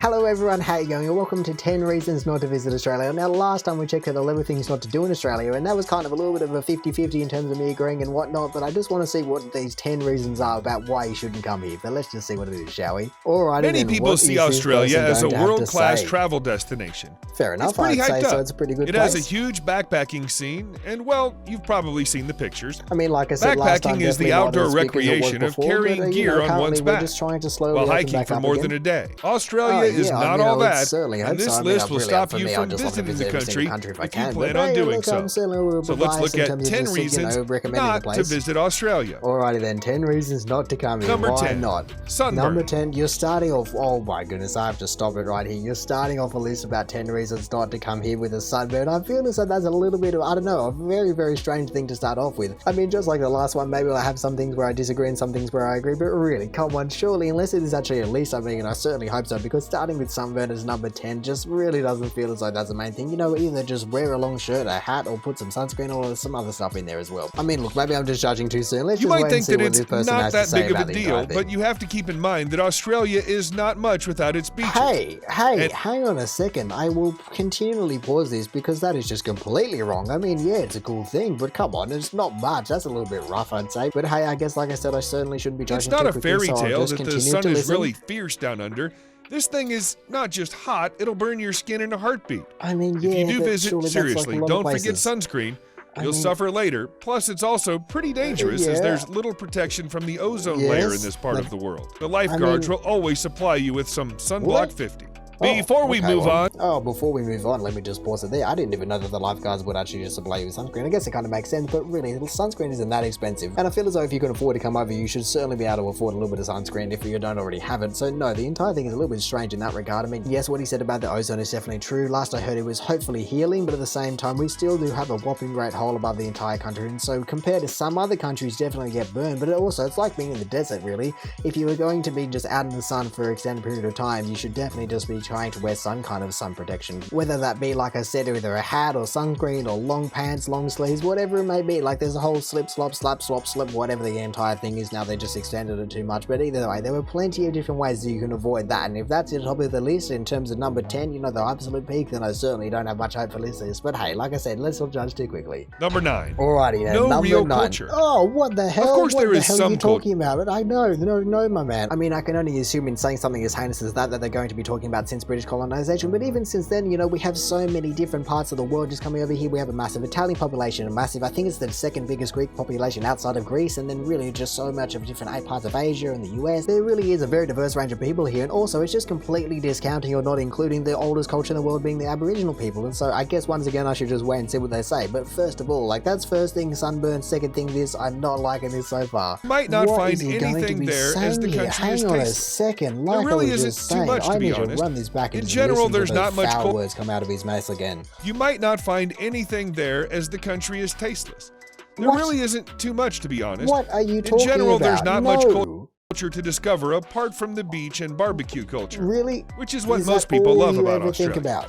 Hello everyone, how you going? And welcome to 10 Reasons Not to Visit Australia. Now last time we checked out 11 things not to do in Australia, and that was kind of a little bit of a 50-50 in terms of me agreeing and whatnot, but I just want to see what these 10 reasons are about why you shouldn't come here. But let's just see what it is, shall we? Alrighty. Many people see Australia as a world-class travel destination. Fair enough, I'd say so. It's a pretty good place. It has a huge backpacking scene, and well, you've probably seen the pictures. I mean, like I said last time, backpacking is the outdoor recreation of carrying gear on one's back, just trying to slowly while hiking for more than a day. Australia is not all that. And this list will stop you from visiting the country if you plan on doing so. So let's look at 10 reasons not to visit Australia. Alrighty then, 10 reasons not to come here. Number 10, why not? Sunburn. Number 10, you're starting off, oh my goodness, I have to stop it right here. You're starting off a list about 10 reasons not to come here with a sunburn. I feel as though that's a little bit of, I don't know, a very, very strange thing to start off with. I mean, just like the last one, maybe I have some things where I disagree and some things where I agree, but really, come on, surely, unless it is actually a least, I mean, and I certainly hope so, because starting with sunburn as number 10 just really doesn't feel as though that's the main thing. You know, either just wear a long shirt, a hat, or put some sunscreen or some other stuff in there as well. I mean, look, maybe I'm just judging too soon. Let's you just might think that it's not that big of a deal, but you have to keep in mind that Australia is not much without its beaches. Hey, hang on a second. I will continually pause this because that is just completely wrong. I mean, yeah, it's a cool thing, but come on, it's not much. That's a little bit rough, I'd say. But hey, I guess, like I said, I certainly shouldn't be judging too quickly. It's not a fairy tale that the sun is really fierce down under. This thing is not just hot, it'll burn your skin in a heartbeat. I mean, yeah, if you do visit, seriously, don't forget sunscreen. You'll suffer later. Plus, it's also pretty dangerous as there's little protection from the ozone layer in this part of the world. The lifeguards will always supply you with some Sunblock 50. Before we move on. Before we move on, let me just pause it there. I didn't even know that the lifeguards would actually just supply you with sunscreen. I guess it kind of makes sense, but really, sunscreen isn't that expensive. And I feel as though if you can afford to come over, you should certainly be able to afford a little bit of sunscreen if you don't already have it. So no, the entire thing is a little bit strange in that regard. I mean, yes, what he said about the ozone is definitely true. Last I heard it was hopefully healing, but at the same time, we still do have a whopping great hole above the entire country. And so compared to some other countries, definitely get burned. But also, it's like being in the desert, really. If you were going to be just out in the sun for an extended period of time, you should definitely just be trying to wear some kind of sun protection, whether that be, like I said, either a hat or sunscreen or long pants, long sleeves, whatever it may be. Like, there's a whole slip, slop, slap, swap, slip, whatever the entire thing is now. They just extended it too much, but either way, there were plenty of different ways that you can avoid that. And if that's at the top of the list in terms of number 10, you know, the absolute peak, then I certainly don't have much hope for this list. But hey, like I said, let's not judge too quickly. Number 9. Alrighty then. No real culture. Oh, what the hell? Of course there is some culture. What the hell are you talking about? I know, no, my man. I mean, I can only assume in saying something as heinous as that they're going to be talking about since British colonization, but even since then, you know, we have so many different parts of the world just coming over here. We have a massive Italian population, I think it's the second biggest Greek population outside of Greece, and then really just so much of different parts of Asia and the US. There really is a very diverse range of people here, and also it's just completely discounting or not including the oldest culture in the world being the Aboriginal people. And so I guess once again I should just wait and see what they say. But first of all, like, that's first thing sunburn, second thing this. I'm not liking this so far. You might not find anything there as the country is tasteless. Hang on a second, like there really isn't too much, to be honest. Run this back in general, there's not much words come out of his mouth again. You might not find anything there as the country is tasteless. There really isn't too much, to be honest. What are you talking about? In general, there's not much culture to discover apart from the beach and barbecue culture. Really? Which is what most people love about Australia.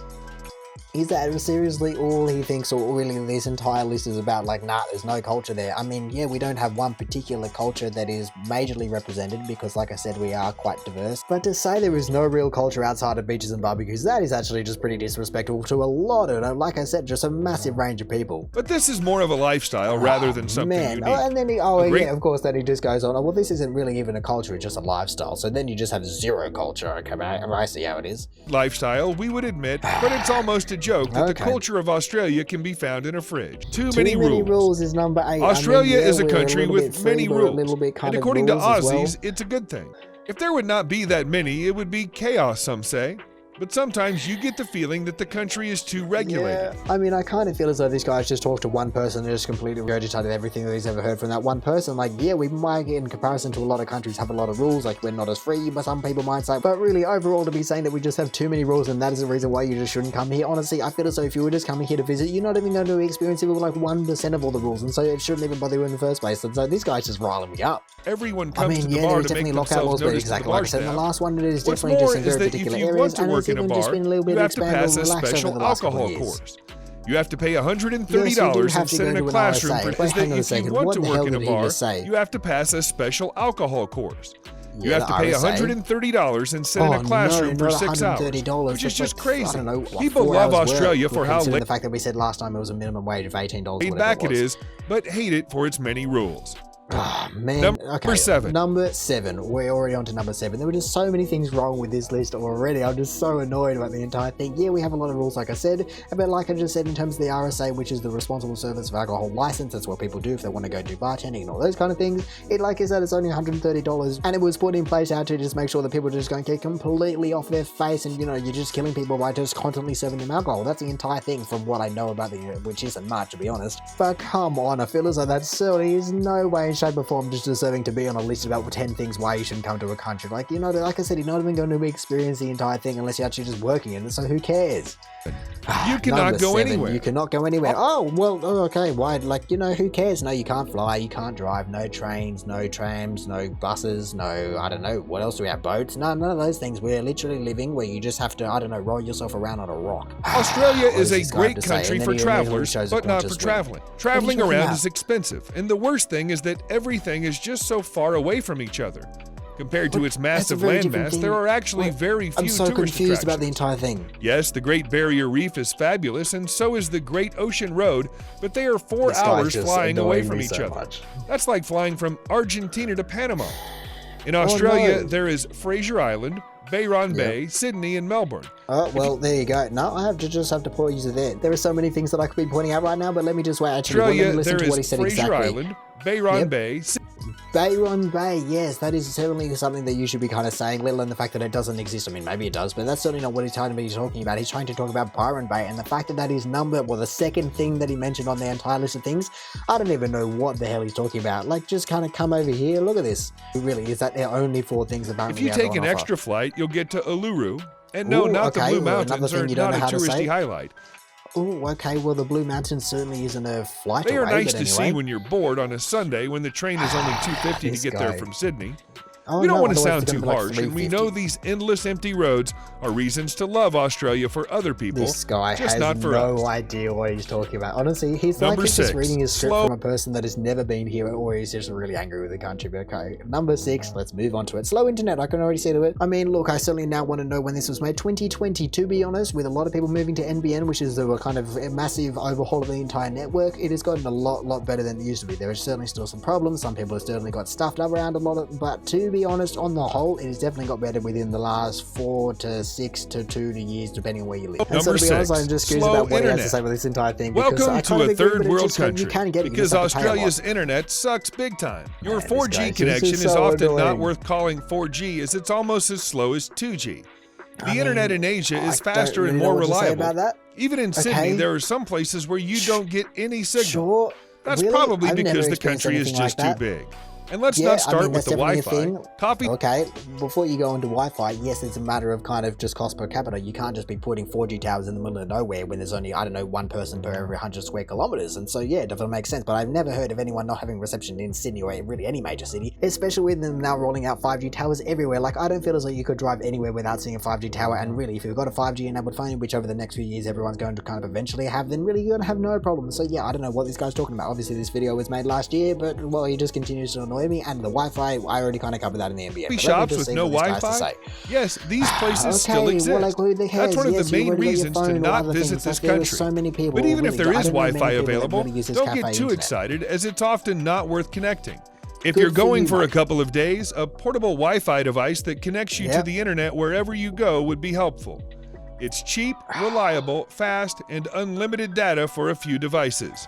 Is that seriously all he thinks, or really this entire list is about? Like, nah, there's no culture there. I mean, yeah, we don't have one particular culture that is majorly represented because, like I said, we are quite diverse. But to say there is no real culture outside of beaches and barbecues, that is actually just pretty disrespectful to a lot of, like I said, just a massive range of people. But this is more of a lifestyle rather than something unique. And then yeah, of course, then he just goes on, well, this isn't really even a culture, it's just a lifestyle. So then you just have zero culture. Okay, I see how it is. Lifestyle, we would admit, but it's almost a joke that the culture of Australia can be found in a fridge. Too many rules is number 8. Australia is a country with many rules, and according to Aussies, it's a good thing. If there would not be that many, it would be chaos, some say. But sometimes you get the feeling that the country is too regulated. Yeah, I mean, I kind of feel as though this guy's just talked to one person and just completely regurgitated everything that he's ever heard from that one person. Like, yeah, we might, in comparison to a lot of countries, have a lot of rules, like we're not as free, but some people might say. But really, overall, to be saying that we just have too many rules and that is the reason why you just shouldn't come here. Honestly, I feel as though if you were just coming here to visit, you're not even going to experience even like 1% of all the rules, and so it shouldn't even bother you in the first place. And so this guy's just riling me up. Everyone comes to the bar to make themselves noticed to the bar staff. The last one is definitely just in very particular areas, and it's even just been a little bit you have to pass a special alcohol course. You have to pay $130 and sit in a classroom. If you want to work in a bar, you have to pass a special alcohol course. You have to pay $130 and sit in a classroom for 6 hours, which is just crazy. People love Australia for how the fact that we said last time it was a minimum wage of $18. Laid back it is, but hate it for its many rules. Oh, man. Number 7. Number 7. We're already on to number 7. There were just so many things wrong with this list already. I'm just so annoyed about the entire thing. Yeah, we have a lot of rules, like I said, but like I just said, in terms of the RSA, which is the Responsible Service of Alcohol License, that's what people do if they want to go do bartending and all those kind of things. It, like I said, it's only $130, and it was put in place out to just make sure that people just don't get completely off their face, and you're just killing people by just constantly serving them alcohol. That's the entire thing from what I know about which isn't much, to be honest. But come on, I feel as though that certainly is no way, shape, or form just deserving to be on a list about 10 things why you shouldn't come to a country. Like, like I said, you're not even going to experience the entire thing unless you're actually just working in it, so who cares? You cannot go anywhere. You cannot go anywhere. Oh, well, okay, why? Like, who cares? No, you can't fly, you can't drive, no trains, no trams, no buses, no, I don't know, what else do we have? Boats? No, none of those things. We're literally living where you just have to, I don't know, roll yourself around on a rock. Australia is a great country for travelers, but not for traveling. Traveling around is expensive, and the worst thing is that everything is just so far away from each other. Compared to its massive landmass, there are actually very few tourist attractions. I'm so confused about the entire thing. Yes, the Great Barrier Reef is fabulous, and so is the Great Ocean Road, but they are 4 hours flying away from each other. That's like flying from Argentina to Panama. In Australia, there is Fraser Island, Byron Bay, Sydney, and Melbourne. Oh, well, there you go. No, I have to point you there. There are so many things that I could be pointing out right now, but let me just wait. Actually, let me listen to what he said Fraser exactly. Island, Byron Bay, Byron Bay, yes, that is certainly something that you should be kind of saying, let alone the fact that it doesn't exist. I mean, maybe it does, but that's certainly not what he's trying to be talking about. He's trying to talk about Byron Bay, and the fact that that is the second thing that he mentioned on the entire list of things, I don't even know what the hell he's talking about. Like, just kind of come over here, look at this. Really, is that there are only 4 things apparently? If you take an extra flight, you'll get to Uluru, and no, not the Blue Mountains are not a touristy highlight. Oh, okay, well, the Blue Mountains certainly isn't a flight They away, are nice to anyway. see when you're bored on a Sunday when the train is only $2.50 to get there from Sydney. Oh, we don't no, want to sound otherwise too it's gonna be harsh, like and we know these endless empty roads are reasons to love Australia for other people, This guy just has not for us. no idea what he's talking about. Honestly, he's Number like he's just 6, reading his script slow- from a person that has never been here, or he's just really angry with the country. But okay, number 6, let's move on to it. Slow internet, I can already see to it. I mean, look, I certainly now want to know when this was made. 2020, to be honest, with a lot of people moving to NBN, which is a kind of a massive overhaul of the entire network, it has gotten a lot better than it used to be. There is certainly still some problems. Some people have certainly got stuffed up around a lot, but to be honest, on the whole, it has definitely got better within the last 4 to 6 to 2 years, depending on where you live. And so, to be honest, I'm just curious about what he has to say about this entire thing. Welcome to a third world country, because because Australia's internet sucks big time. Your 4G connection is often not worth calling 4G, as it's almost as slow as 2G. The internet in Asia is faster and more reliable. Even in Sydney, there are some places where you don't get any signal. Sure. That's Really? probably I've because never the country is experienced just anything too like big. And let's not start with the Wi-Fi. Copy. Okay, before you go into Wi-Fi, yes, it's a matter of kind of just cost per capita. You can't just be putting 4G towers in the middle of nowhere when there's only, I don't know, 1 person per every 100 square kilometers. And so, yeah, it definitely makes sense. But I've never heard of anyone not having reception in Sydney or really any major city, especially with them now rolling out 5G towers everywhere. Like, I don't feel as though you could drive anywhere without seeing a 5G tower. And really, if you've got a 5G enabled phone, which over the next few years everyone's going to kind of eventually have, then really you're going to have no problem. So, yeah, I don't know what this guy's talking about. Obviously, this video was made last year, but, well, he just continues to annoy me. And the Wi-Fi, I already kind of covered that in the NBA. Shops with no Wi-Fi? Yes, these places still exist. Well, like, who the hell That's one of yes, the main reasons to not visit this country. So many people, but even really, if there is Wi-Fi really available, don't get too excited, as it's often not worth connecting. If you're going for a couple of days, a portable Wi-Fi device that connects you to the internet wherever you go would be helpful. It's cheap, reliable, fast, and unlimited data for a few devices.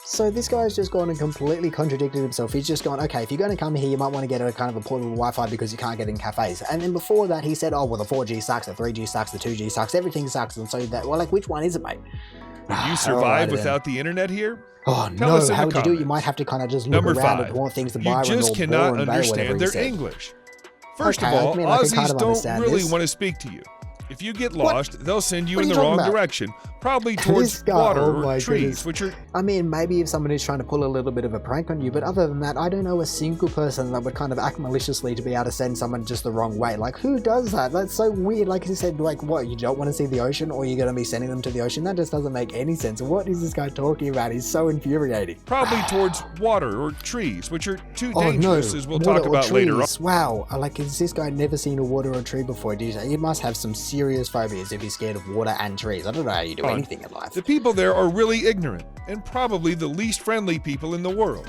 So this guy's just gone and completely contradicted himself. He's just gone, okay, if you're going to come here, you might want to get a kind of a portable Wi-Fi because you can't get in cafes. And then before that, he said, oh, well, the 4G sucks, the 3G sucks, the 2G sucks, everything sucks. And so that, well, like, which one is it, mate? Would you survive without the internet here? Oh, no, how would you do it? You might have to kind of just look around and want things to buy. You just cannot understand their English. First of all, Aussies don't really want to speak to you. If you get lost, they'll send you in the wrong direction, probably towards water or trees, which are... I mean, maybe if somebody's trying to pull a little bit of a prank on you, but other than that, I don't know a single person that would kind of act maliciously to be able to send someone just the wrong way. Like, who does that? That's so weird. Like you said, like, what, you don't want to see the ocean, or you're going to be sending them to the ocean? That just doesn't make any sense. What is this guy talking about? He's so infuriating. Probably towards water or trees, which are too dangerous, as we'll talk about later on. Wow, like, has this guy never seen a water or tree before? He must have some serious phobias if he's scared of water and trees. I don't know how you do anything in life. The people there are really ignorant, and probably the least friendly people in the world.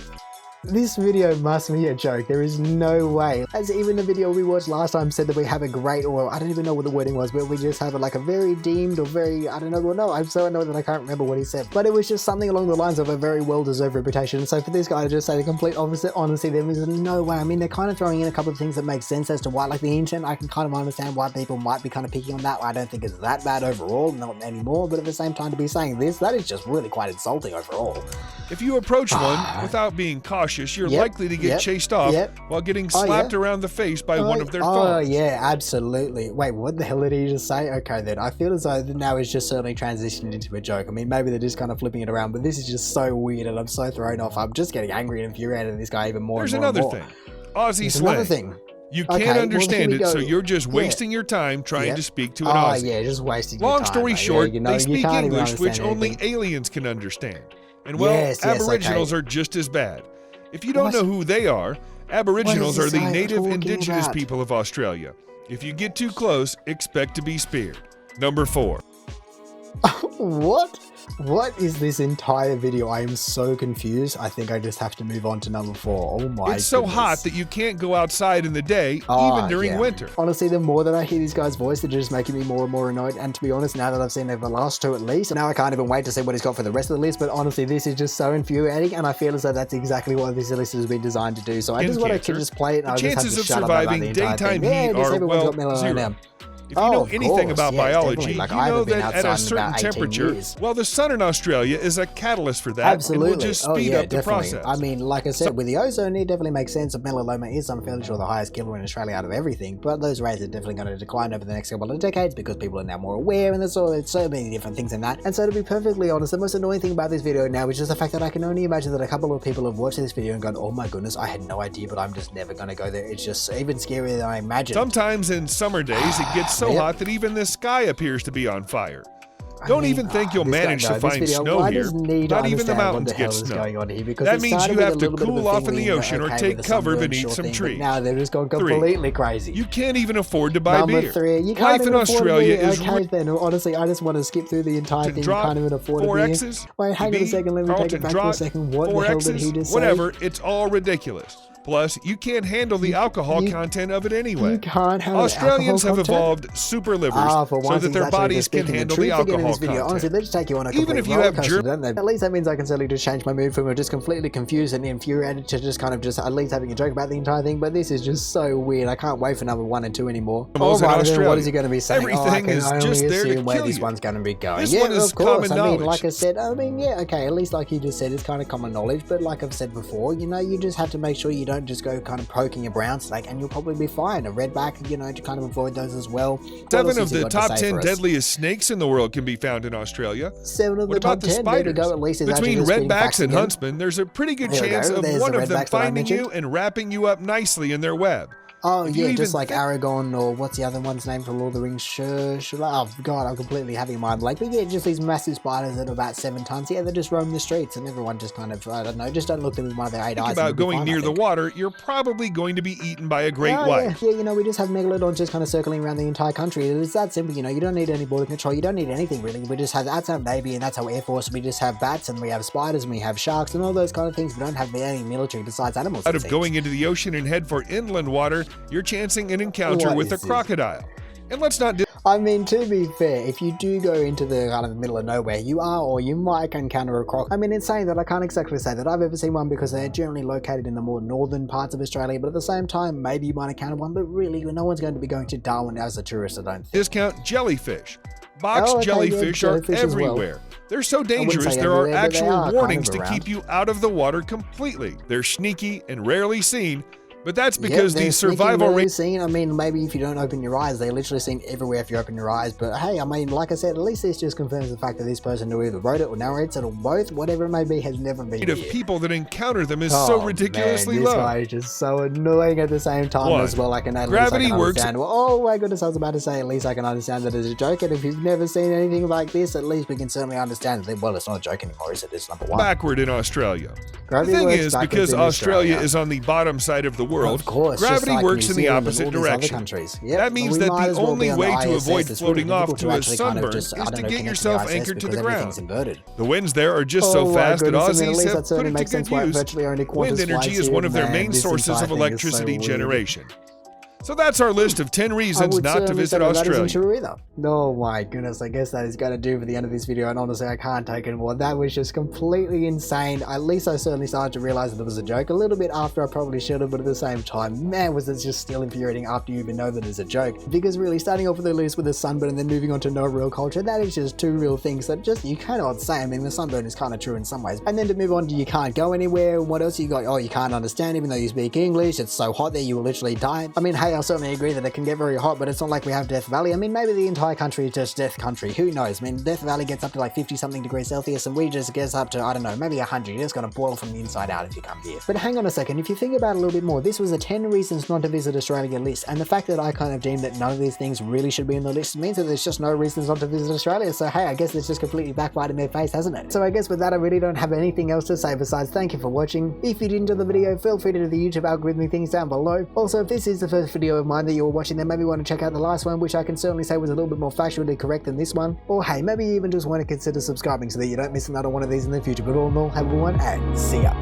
This video must be a joke. There is no way. As even the video we watched last time said that we have a great, or I don't even know what the wording was, but we just have like a very deemed or very, I don't know, well, no, I'm so annoyed that I can't remember what he said. But it was just something along the lines of a very well-deserved reputation. So for this guy to just say the complete opposite, honestly, there is no way. I mean, they're kind of throwing in a couple of things that make sense as to why, like the internet, I can kind of understand why people might be kind of picking on that. I don't think it's that bad overall, not anymore, but at the same time to be saying this, that is just really quite insulting overall. If you approach one without being cautious, you're likely to get chased off while getting slapped around the face by one of their thongs. Oh yeah, absolutely. Wait, what the hell did he just say? Okay then, I feel as though now it's just certainly transitioned into a joke. I mean, maybe they're just kind of flipping it around, but this is just so weird and I'm so thrown off. I'm just getting angry and infuriated at this guy even more. There's another thing. Aussie slang. Another thing. You can't understand it, so you're just wasting your time trying to speak to an Aussie. Oh yeah, just wasting your time. Long story short, they speak English, which only aliens can understand. And well, Aboriginals are just as bad. If you don't know who they are, Aboriginals are the native indigenous people of Australia. If you get too close, expect to be speared. Number 4. What? What is this entire video? I am so confused. I think I just have to move on to number 4. Oh my It's so hot that you can't go outside in the day, even during winter. Honestly, the more that I hear this guy's voice, they're just making me more and more annoyed. And to be honest, now that I've seen the last 2 at least, now I can't even wait to see what he's got for the rest of the list. But honestly, this is just so infuriating, and I feel as though that's exactly what this list has been designed to do. So I just want to just play it, and I just have to shut up about the entire thing. Heat are, well, 0. If you know anything about biology, you know that at a certain temperature, well, the sun in Australia is a catalyst for that. Absolutely. And will just speed up the process. I mean, like I said, with the ozone, it definitely makes sense. Melanoma is, I'm fairly sure, the highest killer in Australia out of everything, but those rates are definitely going to decline over the next couple of decades because people are now more aware, and there's so many different things in that. And so to be perfectly honest, the most annoying thing about this video now is just the fact that I can only imagine that a couple of people have watched this video and gone, oh my goodness, I had no idea, but I'm just never going to go there. It's just even scarier than I imagined. Sometimes in summer days, it gets so hot that even the sky appears to be on fire. Don't even think you'll manage to find snow here. Not even the mountains get snow. That means you have to cool off in the ocean or take cover beneath some trees. Now they're just going completely crazy. You can't even afford to buy beer. Number 3, you can't even afford beer. Okay then, honestly, I just want to skip through the entire thing. You can't even afford a beer. Wait, hang on a second, let me take it back for a second. What the hell did he just say? Whatever, it's all ridiculous. Plus, you can't handle the alcohol content of it anyway. You can't handle Australians have evolved super livers so that their bodies can handle the alcohol content. Honestly, they just take you on a even if you have at least that means I can certainly just change my mood from just completely confused and infuriated to just kind of just at least having a joke about the entire thing. But this is just so weird. I can't wait for number 1 and 2 anymore. What is he going to be saying? Everything is just there to where kill this you. one's going to be going. This one is of course. common knowledge. Like I said, okay, at least like you just said, it's kind of common knowledge. But like I've said before, you just have to make sure you don't just go kind of poking a brown snake, and you'll probably be fine. A redback, to kind of avoid those as well. 7 of the top 10 deadliest snakes in the world can be found in Australia. 7 of the top 10. There to go, at least. Between redbacks and huntsmen, there's a pretty good chance of one of them finding you and wrapping you up nicely in their web. Oh yeah, just like Aragorn, or what's the other one's name from Lord of the Rings? Oh god, I'm completely having my blank. But yeah, just these massive spiders that are about 7 tons. Yeah, they just roam the streets, and everyone just kind of, I don't know, just don't look at them with one of their 8 eyes. Think about going near the water, you're probably going to be eaten by a great white. Yeah, we just have megalodons just kind of circling around the entire country. It's that simple, you don't need any border control, you don't need anything really. We just have, that's our Navy, and that's our Air Force. We just have bats, and we have spiders, and we have sharks, and all those kind of things. We don't have any military besides animals. Out of going into the ocean and head for inland water, you're chancing an encounter with a crocodile. And let's not do. I mean, to be fair, if you do go into the kind of middle of nowhere, you are, or you might encounter a croc. I mean, in saying that, I can't exactly say that I've ever seen one because they're generally located in the more northern parts of Australia, but at the same time, maybe you might encounter one, but really, no one's going to be going to Darwin as a tourist, I don't think. Discount jellyfish. Box jellyfish are everywhere. They're so dangerous, there are actual warnings to keep you out of the water completely. They're sneaky and rarely seen, But that's because these survival rates. I mean, maybe if you don't open your eyes, they literally seem everywhere if you open your eyes. But hey, I mean, like I said, at least this just confirms the fact that this person who either wrote it or narrates it or both, whatever it may be, has never been of people that encounter them is so ridiculously low. This low. guy is just so annoying at the same time as well. Like, gravity works. Well, oh my goodness, I was about to say, at least I can understand that as a joke. And if you've never seen anything like this, at least we can certainly understand that. Well, it's not a joke anymore, is it? It's number one. Backward in Australia. Gravity the thing is, because Australia is on the bottom side of the world, of course, gravity like works in the opposite direction. Yep. That means that the only way to avoid floating off to a sunburn is to get yourself anchored to the ground. The winds there are just so fast that Aussies have put it to good use. Wind energy is one of their main sources of electricity generation. So that's our list of 10 reasons not to visit Australia. That isn't true either. Oh my goodness, I guess that is going to do for the end of this video, and honestly I can't take it anymore. That was just completely insane. At least I certainly started to realize that it was a joke a little bit after I probably should have, but at the same time, man, was it just still infuriating after you even know that it's a joke. Because really, starting off with the list with a sunburn and then moving on to no real culture, that is just two real things that just you cannot say. I mean, the sunburn is kind of true in some ways. And then to move on to you can't go anywhere, what else you got? Oh, you can't understand even though you speak English, it's so hot there you will literally die. I mean, hey, I'll certainly agree that it can get very hot, but it's not like we have Death Valley. I mean, maybe the entire country is just Death Country. Who knows? I mean, Death Valley gets up to like 50 something degrees Celsius and we just gets up to, I don't know, maybe 100. You're just gonna boil from the inside out if you come here. But hang on a second, if you think about it a little bit more, this was a 10 reasons not to visit Australia list, and the fact that I kind of deemed that none of these things really should be in the list means that there's just no reasons not to visit Australia. So hey, I guess it's just completely backfired in their face, hasn't it? So I guess with that, I really don't have anything else to say besides thank you for watching. If you did enjoy the video, feel free to do the YouTube algorithmic things down below. Also, if this is the first video of mine that you were watching, then maybe want to check out the last one, which I can certainly say was a little bit more factually correct than this one. Or hey, maybe you even just want to consider subscribing so that you don't miss another one of these in the future. But all in all, have a good one and see ya.